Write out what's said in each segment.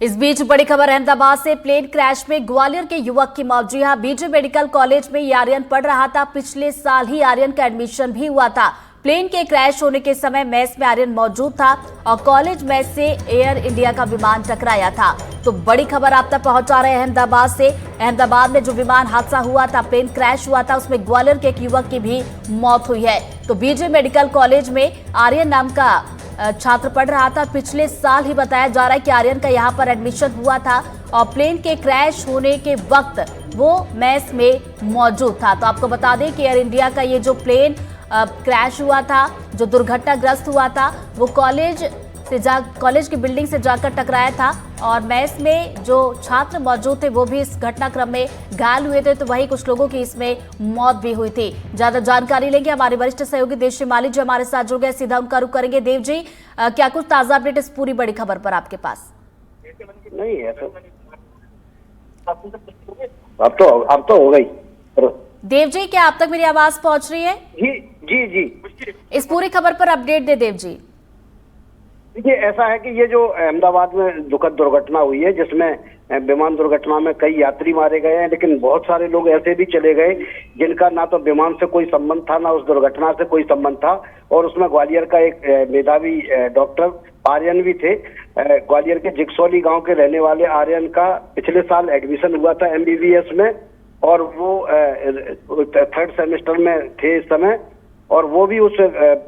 इस बीच बड़ी खबर अहमदाबाद से। प्लेन क्रैश में ग्वालियर के युवक की मौत। जी हां, बीजे मेडिकल कॉलेज में ये आर्यन पढ़ रहा था। पिछले साल ही आर्यन का एडमिशन भी हुआ था। प्लेन के क्रैश होने के समय मेस में आर्यन मौजूद था और कॉलेज मेस से एयर इंडिया का विमान टकराया था। तो बड़ी खबर आप तक पहुंचा रहे हैं अहमदाबाद से। अहमदाबाद में जो विमान हादसा हुआ था, प्लेन क्रैश हुआ था, उसमें ग्वालियर के एक युवक की भी मौत हुई है। तो बीजे मेडिकल कॉलेज में आर्यन नाम का छात्र पढ़ रहा था। पिछले साल ही बताया जा रहा है कि आर्यन का यहां पर एडमिशन हुआ था और प्लेन के क्रैश होने के वक्त वो मेस में मौजूद था। तो आपको बता दें कि एयर इंडिया का ये जो प्लेन क्रैश हुआ था, जो दुर्घटनाग्रस्त हुआ था, वो कॉलेज की बिल्डिंग से जाकर टकराया था और मेस में जो छात्र मौजूद थे वो भी इस घटनाक्रम में घायल हुए थे। तो वहीं कुछ लोगों की इसमें मौत भी हुई थी। ज्यादा जानकारी लेंगे हमारे वरिष्ठ सहयोगी देवजी माली जो हमारे साथ जुड़ गए। सीधा उनका रुख करेंगे। देव जी, क्या कुछ ताजा अपडेट इस पूरी बड़ी खबर पर आपके पास? नहीं है तो अब तो हो गई। देव जी, क्या आप तक मेरी आवाज पहुंच रही है? जी जी जी, इस पूरी खबर पर अपडेट दे देव जी। देखिए, ऐसा है कि ये जो अहमदाबाद में दुखद दुर्घटना हुई है, जिसमें विमान दुर्घटना में कई यात्री मारे गए हैं, लेकिन बहुत सारे लोग ऐसे भी चले गए जिनका ना तो विमान से कोई संबंध था, ना उस दुर्घटना से कोई संबंध था। और उसमें ग्वालियर का एक मेधावी डॉक्टर आर्यन भी थे। ग्वालियर के जिगसौली गांव के रहने वाले आर्यन का पिछले साल एडमिशन हुआ था MBBS में, और वो 3rd सेमेस्टर में थे इस समय, और वो भी उस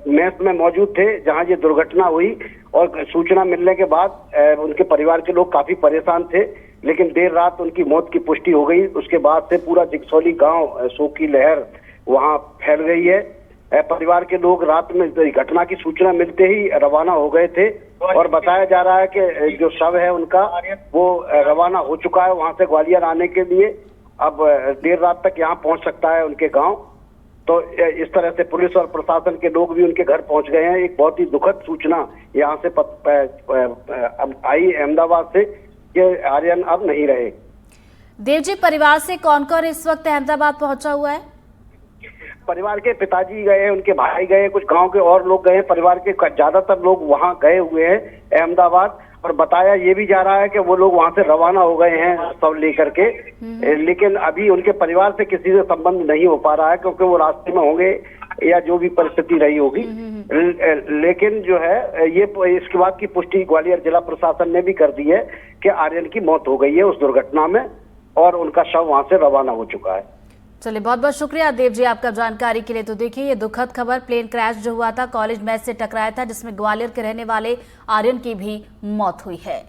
मेस में मौजूद थे जहां ये दुर्घटना हुई। और सूचना मिलने के बाद उनके परिवार के लोग काफी परेशान थे, लेकिन देर रात उनकी मौत की पुष्टि हो गई। उसके बाद से पूरा जिगसौली गांव शोक की लहर वहां फैल गई है। परिवार के लोग रात में घटना की सूचना मिलते ही रवाना हो गए थे, और बताया जा रहा है कि जो शव है उनका वो रवाना हो चुका है वहां से ग्वालियर आने के लिए। अब देर रात तक यहाँ पहुंच सकता है उनके गांव। तो इस तरह से पुलिस और प्रशासन के लोग भी उनके घर पहुंच गए हैं। एक बहुत ही दुखद सूचना यहाँ से आई अहमदाबाद से कि आर्यन अब नहीं रहे। देव जी, परिवार से कौन कौन इस वक्त अहमदाबाद पहुंचा हुआ है? परिवार के पिताजी गए, उनके भाई गए, कुछ गांव के और लोग गए। परिवार के ज्यादातर लोग वहां गए हुए हैं अहमदाबाद, और बताया ये भी जा रहा है कि वो लोग वहां से रवाना हो गए हैं सब लेकर के। लेकिन अभी उनके परिवार से किसी से संबंध नहीं हो पा रहा है, क्योंकि वो रास्ते में होंगे या जो भी परिस्थिति रही होगी। लेकिन जो है ये इसके बाद की पुष्टि ग्वालियर जिला प्रशासन ने भी कर दी है कि आर्यन की मौत हो गई है उस दुर्घटना में, और उनका शव वहां से रवाना हो चुका है। चलिए, बहुत बहुत शुक्रिया देव जी आपका जानकारी के लिए। तो देखिए, ये दुखद खबर, प्लेन क्रैश जो हुआ था कॉलेज मेस से टकराया था, जिसमें ग्वालियर के रहने वाले आर्यन की भी मौत हुई है।